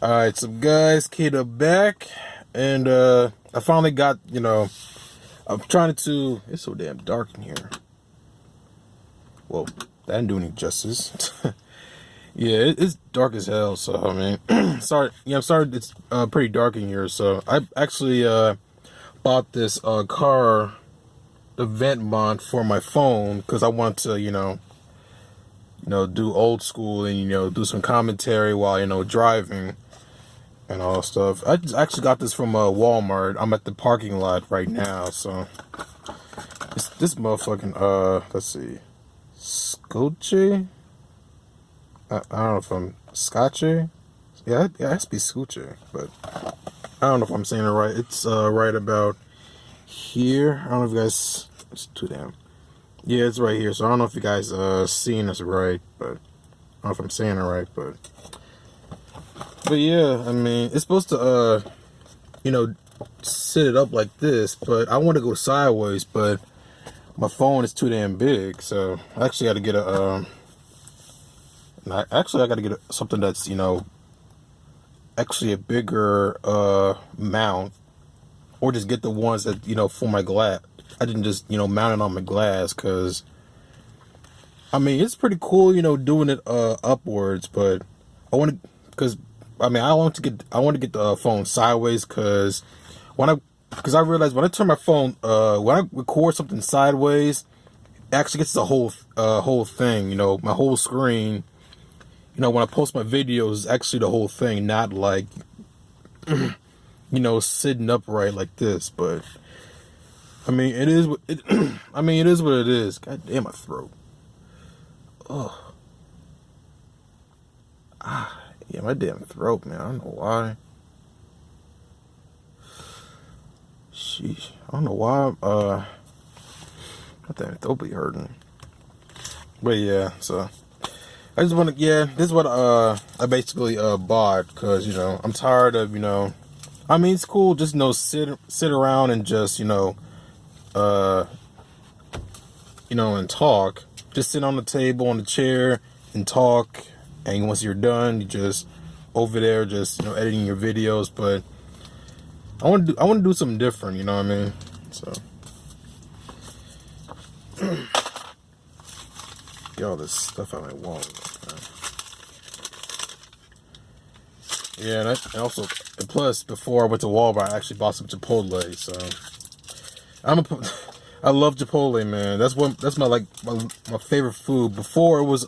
Alright, so guys, Kata back, and I finally got, I'm trying to, it's so damn dark in here. Well, that didn't do any justice. Yeah, it's dark as hell, so, I mean, sorry, I'm sorry it's pretty dark in here, so I actually bought this car event mod for my phone, because I want to, do old school and, do some commentary while, driving. And all that stuff. I actually got this from Walmart. I'm at the parking lot right now, so this motherfucking let's see, Scotche. I don't know if I'm Scotche. Yeah, it has to be Scotche, but I don't know if I'm saying it right. It's right about here. I don't know if you guys. It's too damn. Yeah, it's right here. So I don't know if you guys seeing this right, but I don't know if I'm saying it right, but. But yeah, I mean, it's supposed to, sit it up like this, but I want to go sideways, but my phone is too damn big, so I actually got to get I got to get something that's, actually a bigger, mount, or just get the ones that, for my glass. I didn't just, mount it on my glass, because, I mean, it's pretty cool, doing it, upwards, but I want to get the phone sideways, because I realized when I turn my phone, when I record something sideways, it actually gets the whole thing, my whole screen. When I post my videos, actually the whole thing, not like, sitting upright like this. But I mean, it is what it is. God damn, my throat. Ugh. Yeah, my damn throat, man. I don't know why. Sheesh. I don't know why. My damn throat be hurting. But yeah, so I just want to. Yeah, this is what I basically bought, because I'm tired of I mean, it's cool just sit around and just and talk. Just sit on the table, on the chair, and talk. And once you're done, you just over there, just editing your videos. But I want to do something different. You know what I mean? So get all this stuff out of my wallet. Yeah, and also, and plus, before I went to Walmart, I actually bought some Chipotle. So I love Chipotle, man. That's my favorite food. Before it was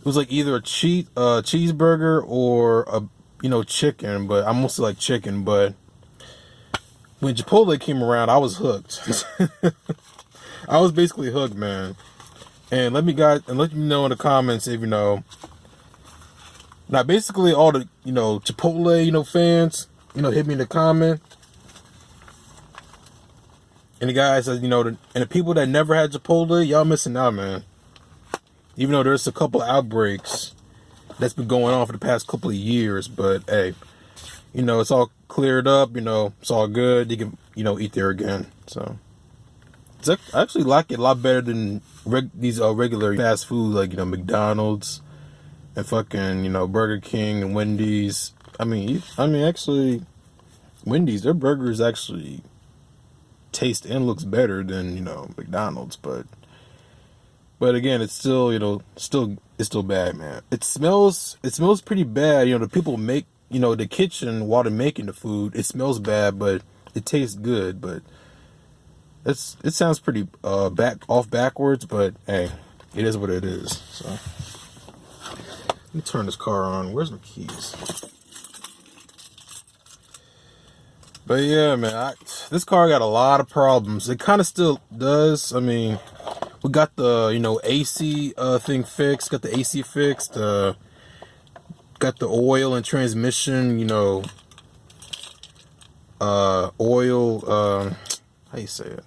it was like either a cheeseburger or a chicken, but I mostly like chicken. But when Chipotle came around, I was hooked. I was basically hooked, man. And let me know in the comments if Now, basically all the Chipotle fans hit me in the comment. And the guys said and the people that never had Chipotle, y'all missing out, man. Even though there's a couple outbreaks that's been going on for the past couple of years, but hey, it's all cleared up, it's all good. You can, eat there again. So I actually like it a lot better than these regular fast food, like, McDonald's and fucking, Burger King and Wendy's. I mean, actually, Wendy's, their burgers actually taste and looks better than, McDonald's, but again, it's still, it's still bad, man. It smells pretty bad. The people make, the kitchen while they're making the food, it smells bad, but it tastes good. But it sounds pretty backwards, but hey, it is what it is. So let me turn this car on. Where's my keys? But yeah, man, this car got a lot of problems. It kind of still does. I mean, we got the, AC thing fixed, got the AC fixed, got the oil and transmission, oil, how you say it?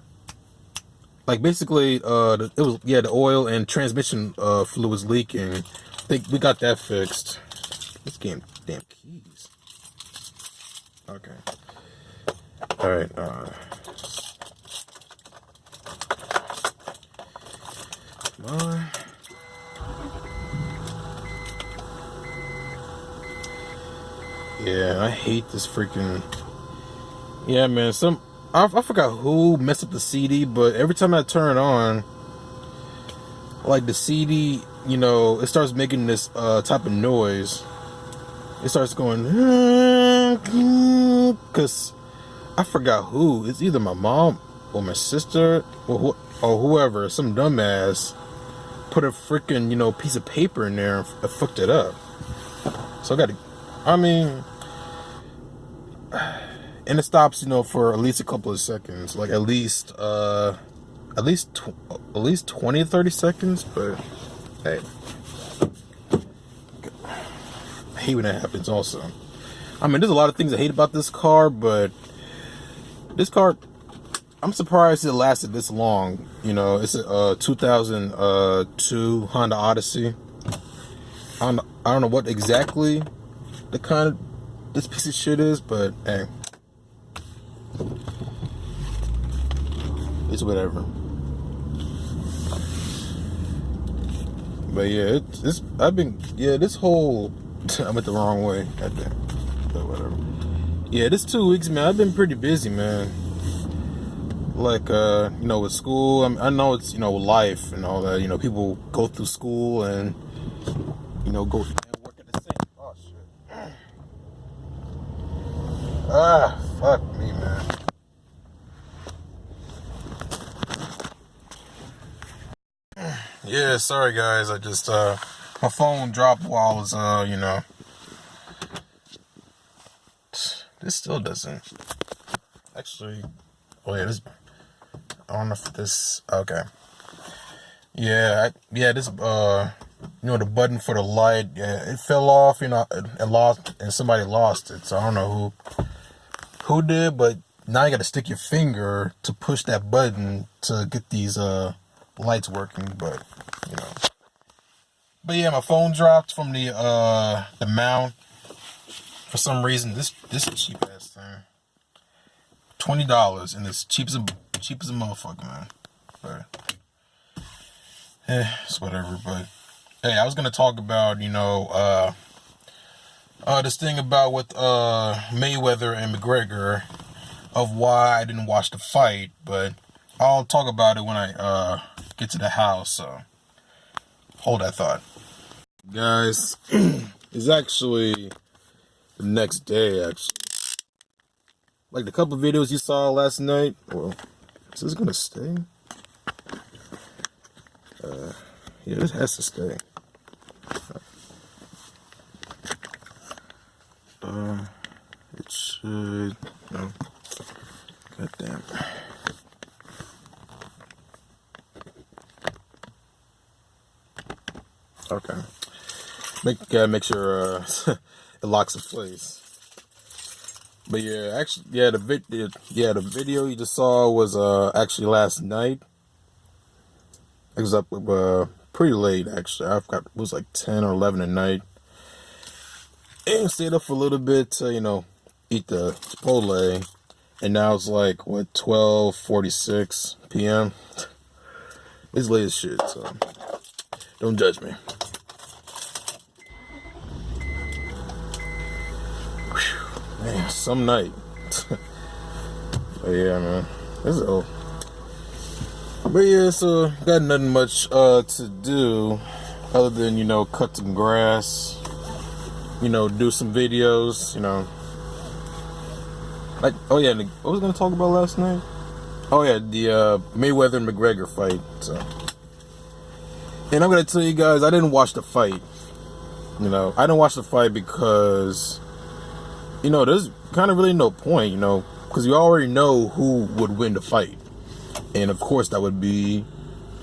Like, basically, the oil and transmission fluid was leaking. I think we got that fixed. This damn keys. Okay. Alright, come on. Yeah, I hate this freaking. Yeah, man. I forgot who messed up the CD, but every time I turn it on, like the CD, it starts making this type of noise. It starts going, because I forgot who. It's either my mom or my sister or whoever, some dumbass put a freaking, piece of paper in there and fucked it up. So and it stops, for at least a couple of seconds, like at least 20 to 30 seconds, but hey. I hate when that happens also. There's a lot of things I hate about this car, but this car, I'm surprised it lasted this long. It's a 2002 Honda Odyssey. I don't know what exactly the kind of this piece of shit is, but hey, it's whatever. But yeah, this whole I went the wrong way. Goddamn. But whatever. Yeah, this 2 weeks, man, I've been pretty busy, man. Like, with school. I know it's, life and all that. People go through school and, go and work at the same. Oh, shit. Fuck me, man. Yeah, sorry, guys. I just, my phone dropped while I was, this still doesn't. Actually, this, I don't know if this, okay. Yeah, this, the button for the light, yeah, it fell off, and somebody lost it. So I don't know who did, but now you got to stick your finger to push that button to get these, lights working, but, But yeah, my phone dropped from the mount. For some reason, this cheap ass thing, $20, and it's cheap as a motherfucker, man. But it's whatever. But hey, I was gonna talk about this thing about with Mayweather and McGregor, of why I didn't watch the fight, but I'll talk about it when I get to the house. So hold that thought, guys. It's actually the next day, actually. Like the couple videos you saw last night. Well, is this gonna stay? Yeah, this has to stay. It should. No. God damn. Okay. Make sure it locks in place. But yeah, actually, the video you just saw was actually last night. I was up pretty late, actually. I forgot, it was like 10 or 11 at night. And stayed up for a little bit to, eat the Chipotle. And now it's like, 12:46 p.m. It's late as shit, so don't judge me. Man, some night. But yeah, man. This is old. But yeah, so got nothing much to do other than, cut some grass, do some videos, Like, oh yeah, what was I gonna talk about last night? Oh yeah, the Mayweather and McGregor fight. So, and I'm gonna tell you guys, I didn't watch the fight. I didn't watch the fight because there's kind of really no point, because you already know who would win the fight. And of course that would be,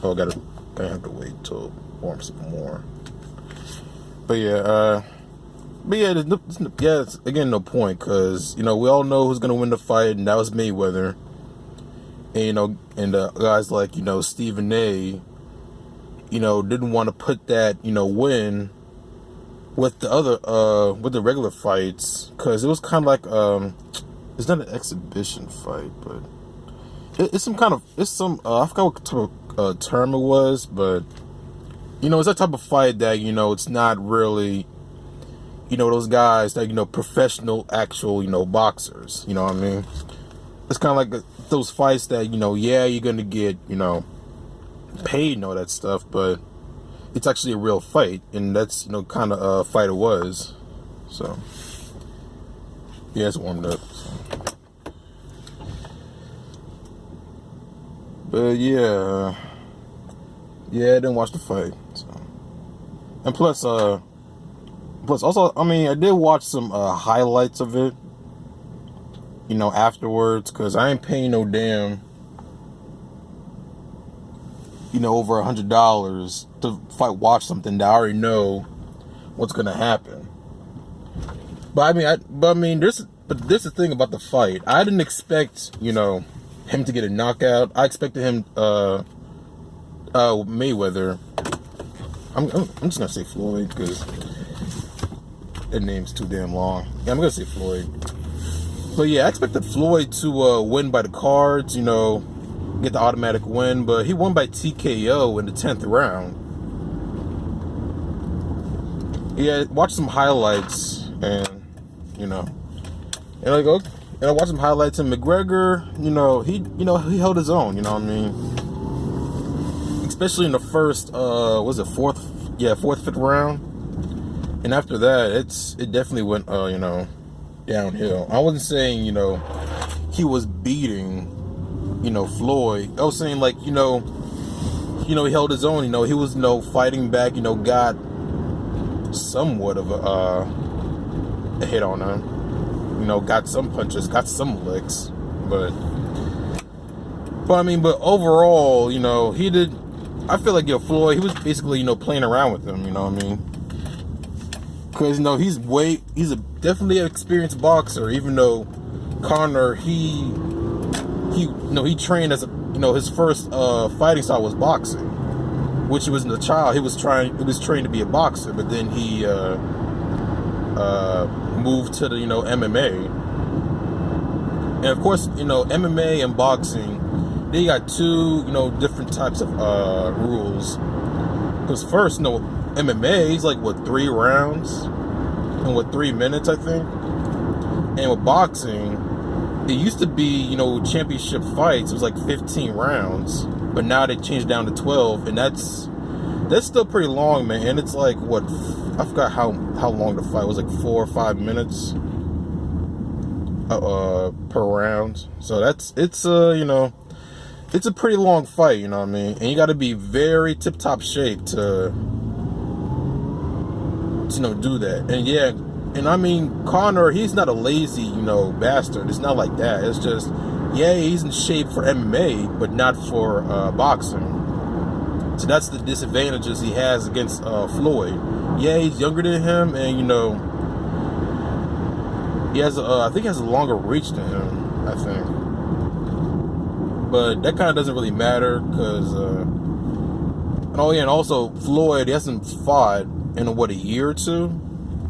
gotta have to wait till it warms up more. But yeah, it's, again, no point, because, we all know who's gonna win the fight, and that was Mayweather. And, and guys like, Stephen A, didn't want to put that, win with the other, with the regular fights, because it was kind of like, it's not an exhibition fight, but it's some kind of, I forgot what type of term it was, but, it's that type of fight that, it's not really, you know, those guys that, you know, professional, actual, you know, boxers. You know what I mean? It's kind of like those fights that, you know, yeah, you're going to get, you know, paid and all that stuff, but it's actually a real fight. And that's, you know, kind of fight it was. So, yeah, it's warmed up. So. But yeah, I didn't watch the fight. So. And plus also, I mean, I did watch some highlights of it, you know, afterwards, because I ain't paying no damn, you know, over $100 to watch something that I already know what's gonna happen. But I mean, this is the thing about the fight. I didn't expect, you know, him to get a knockout. I expected him, Mayweather. I'm just gonna say Floyd because that name's too damn long. Yeah, I'm gonna say Floyd. But yeah, I expected Floyd to win by the cards, you know, get the automatic win. But he won by TKO in the 10th round. Yeah, watch some highlights and, you know, and I go. And I watched some highlights of McGregor. He held his own. You know what I mean? Especially in the first, fourth, fifth round. And after that, it definitely went, you know, downhill. I wasn't saying, you know, he was beating, you know, Floyd. I was saying, like, you know, he held his own. You know, he was, you know, fighting back. You know, got somewhat of a hit on him. You know, got some punches, got some licks, but I mean, but overall, you know, I feel like, Floyd, he was basically, you know, playing around with him, you know what I mean? Because, you know, he's definitely an experienced boxer, even though Conor, he trained as you know, his first fighting style was boxing, which he was a child. He was trained to be a boxer, but then he moved to the, you know, MMA. And of course, you know, MMA and boxing, they got two, you know, different types of rules. Because first, you know, MMA is like, 3 rounds? And 3 minutes, I think? And with boxing, it used to be, you know, championship fights, it was like 15 rounds. But now they changed down to 12, and that's still pretty long, man. And it's like, I forgot how long the fight was, like 4 or 5 minutes per round. So it's you know, it's a pretty long fight, you know what I mean? And you got to be very tip-top shape to, you know, do that. And yeah, and I mean, Conor, he's not a lazy, you know, bastard. It's not like that. It's just, yeah, he's in shape for MMA, but not for boxing. So that's the disadvantages he has against Floyd. Yeah, he's younger than him, and, you know, he has, I think he has a longer reach than him, I think. But that kind of doesn't really matter, because, and also, Floyd, he hasn't fought in, a year or two?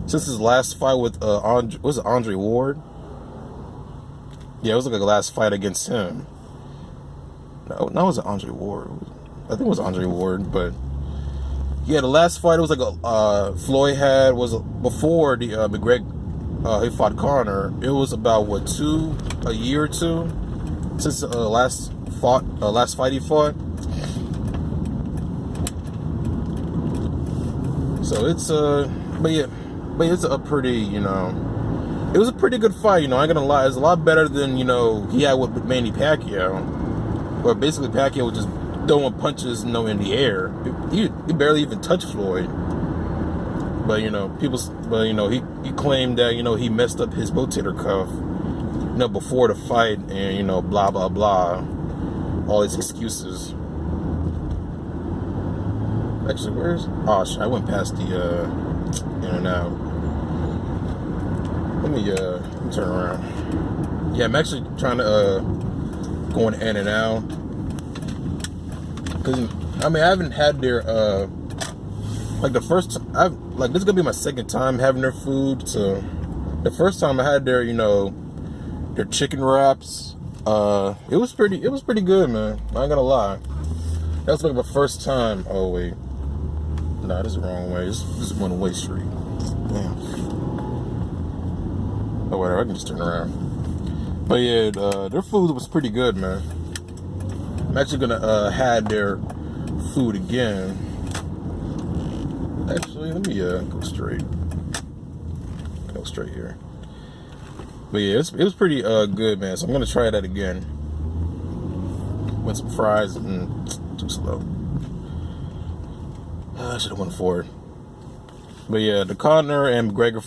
Since his last fight with, Andre Ward? Yeah, it was like the last fight against him. No, it wasn't Andre Ward. I think it was Andre Ward, but yeah, the last fight it was like Floyd had was before the McGregor he fought Conor. It was about a year or two since last fight he fought. So it's but it's a pretty, you know, it was a pretty good fight. You know, I ain't gonna lie, it's a lot better than, you know, he had with Manny Pacquiao, where basically Pacquiao was just throwing punches, you know, in the air. He barely even touched Floyd. But, you know, he claimed that, you know, he messed up his rotator cuff, you know, before the fight, and, you know, blah, blah, blah. All his excuses. Actually, I went past the, in and out. Let me turn around. Yeah, I'm actually trying to, going in and out. Because, I mean, I haven't had their, like the first, this is going to be my second time having their food. So, the first time I had their, you know, their chicken wraps, it was pretty good, man. I ain't gonna lie. That was like my first time. Oh, wait. Nah, this is the wrong way. This is one-way street. Damn. Oh, whatever, I can just turn around. But yeah, their food was pretty good, man. I'm actually gonna have their food again. Actually, let me go straight. Go straight here. But yeah, it was pretty good, man. So I'm gonna try that again. With some fries and too slow. I should have went forward. But yeah, the Conor and McGregor,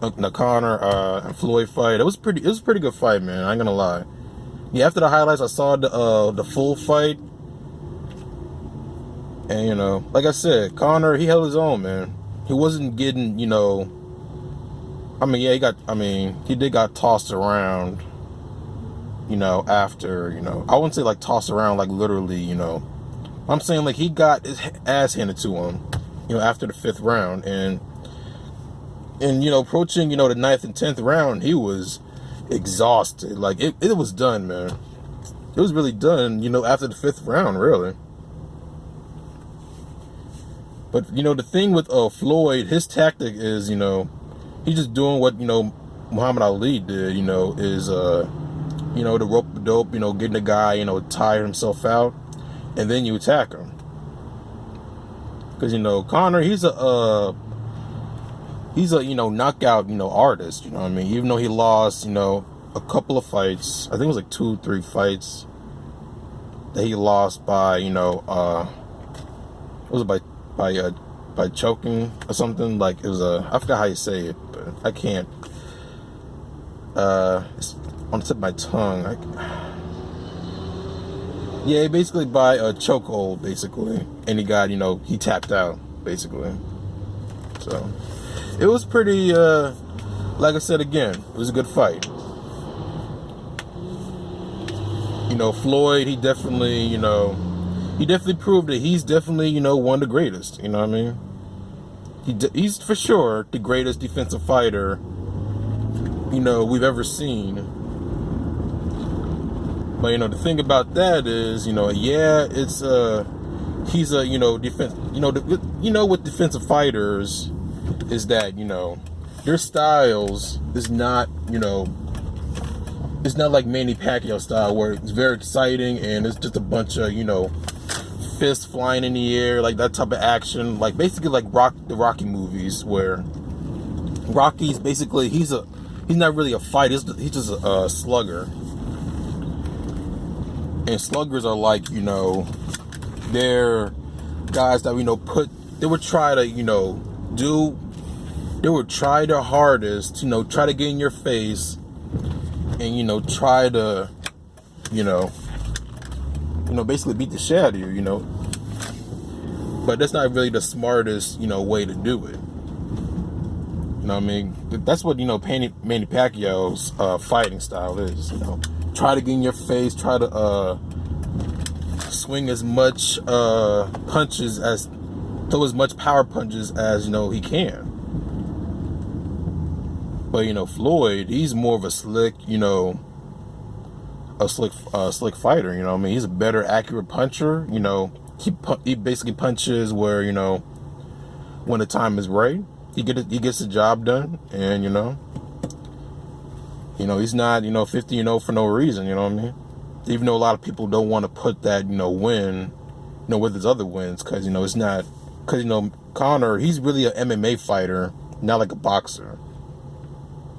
and Floyd fight. It was a pretty good fight, man. I ain't gonna lie. Yeah, after the highlights, I saw the full fight, and you know, like I said, Conor, he held his own, man. He wasn't getting, you know. I mean, yeah, he did got tossed around, you know, after, you know, I wouldn't say like tossed around like literally, you know. I'm saying like he got his ass handed to him, you know, after the 5th round, and you know, approaching, you know, the 9th and 10th round, he was exhausted. Like it was done, man. It was really done, you know, after the 5th round, really. But you know, the thing with Floyd, his tactic is, you know, he's just doing what, you know, Muhammad Ali did, you know, is you know, the rope dope, you know, getting the guy, you know, tire himself out, and then you attack him. Because, you know, Conor, he's a you know, knockout, you know, artist, you know what I mean? Even though he lost, you know, a couple of fights, I think it was like 2-3 fights that he lost by, you know, it was by choking or something. Like, it was I forgot how you say it, but I can't, it's on the tip of my tongue. Yeah, basically by a chokehold, basically. And he got, you know, he tapped out, basically. So, it was pretty, like I said again, it was a good fight. You know, Floyd, he definitely, you know, he definitely proved that he's definitely, you know, one of the greatest, you know what I mean? He's for sure the greatest defensive fighter, you know, we've ever seen. But, you know, the thing about that is, you know, yeah, it's, he's a, you know, with defensive fighters is that, you know, their styles is not, you know, it's not like Manny Pacquiao style where it's very exciting and it's just a bunch of, you know, fists flying in the air, like that type of action, like basically like the Rocky movies, where Rocky's basically, he's not really a fighter, he's just a slugger. And sluggers are like, you know, they're guys that, you know, they would try to, you know, they would try their hardest to, you know, try to get in your face and, you know, try to, you know, basically beat the shit out of you, you know. But that's not really the smartest, you know, way to do it. You know what I mean? That's what, you know, Manny Pacquiao's fighting style is, you know. Try to get in your face, try to swing as much punches throw as much power punches as, you know, he can. But, you know, Floyd, he's more of a slick, you know, slick fighter, you know what I mean? He's a better accurate puncher, you know. He basically punches where, you know, when the time is right. He gets the job done, and, you know, he's not, you know, 50-0 for no reason, you know what I mean? Even though a lot of people don't want to put that, you know, win, you know, with his other wins, because, you know, it's not, because, you know, Conor, he's really an MMA fighter, not like a boxer.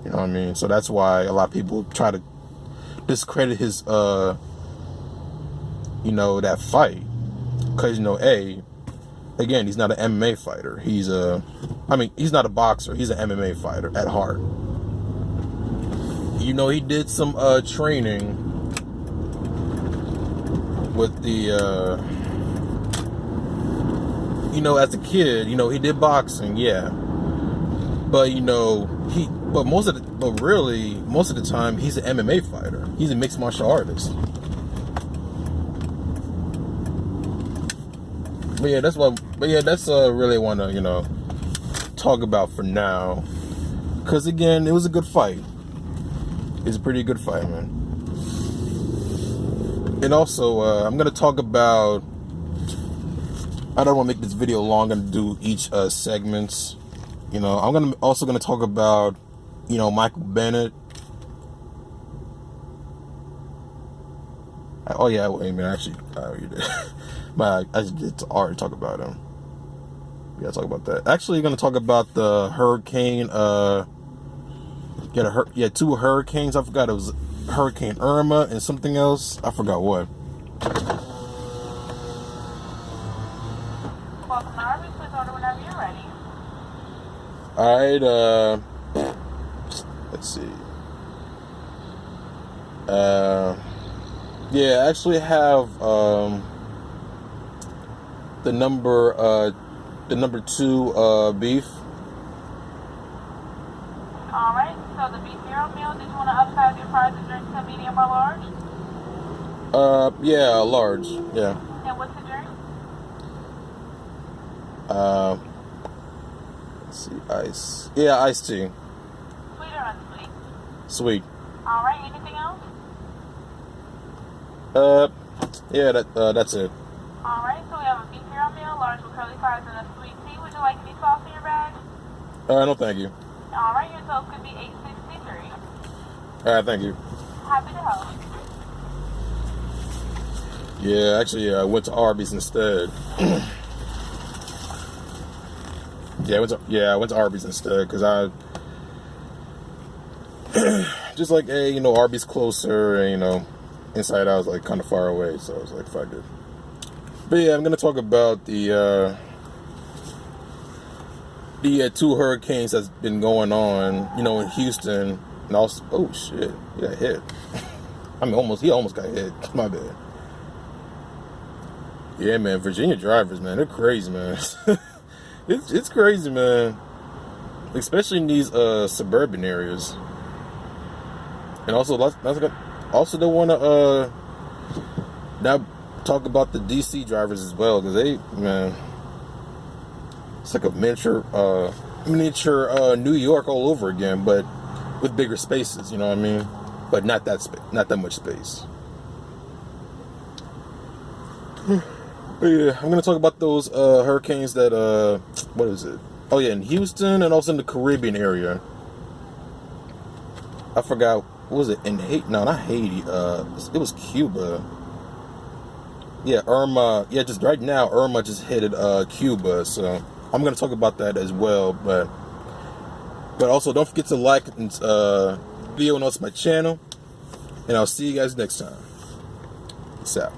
You know what I mean? So that's why a lot of people try to discredit his, you know, that fight. Because, you know, again, he's not an MMA fighter. He's not a boxer. He's an MMA fighter at heart. You know, he did some training with the, you know, as a kid, you know, he did boxing, yeah. But, you know, most of the time, he's an MMA fighter. He's a mixed martial artist. But yeah, that's really want to, you know, talk about for now. Because again, it was a good fight. It's a pretty good fight, man. And also, I'm going to talk about, I don't want to make this video long. I'm going to do each segments. You know, I'm also going to talk about, you know, Michael Bennett. Oh yeah, wait a minute. Actually, you did. But I just get to already talk about him. Yeah, talk about that. Actually, gonna talk about the hurricane. Two hurricanes. I forgot it was Hurricane Irma and something else. I forgot what. Welcome to Arby's. Please order whenever you're ready. All right. Let's see. Yeah, I actually have the number 2 beef. Alright, so the beef hero meal, did you want to upsize your fries and drinks to medium or large? Yeah, large. Yeah. And what's the drink? Let's see, ice. Yeah, iced tea. Sweet or unsweet? Sweet. Alright, anything else? Yeah, that's it. Alright, so we have a beef hero meal, large with curly fries and a sweet tea. Would you like any sauce in your bag? No, thank you. Alright, your total could be $8.63. Thank you. Happy to help. Yeah, actually, I went to Arby's instead. I went to Arby's instead because I just like, hey, Arby's closer, and Inside Out was like kind of far away, so I was like, fuck it. But yeah, I'm gonna talk about the 2 hurricanes that's been going on, in Houston, and also, oh shit, he got hit. He almost got hit. My bad. Yeah, man, Virginia drivers, man, they're crazy, man. It's crazy, man. Especially in these suburban areas. And also, also don't want to now talk about the DC drivers as well, because it's like a miniature New York all over again, but with bigger spaces. You know what I mean? But not that much space. But yeah, I'm gonna talk about those hurricanes that what is it? Oh yeah, in Houston and also in the Caribbean area. I forgot, what was it? In Haiti? No, not Haiti. It was Cuba. Yeah, Irma. Yeah, just right now, Irma just hit Cuba. So I'm gonna talk about that as well. But also, don't forget to like and video and also my channel. And I'll see you guys next time. Peace out.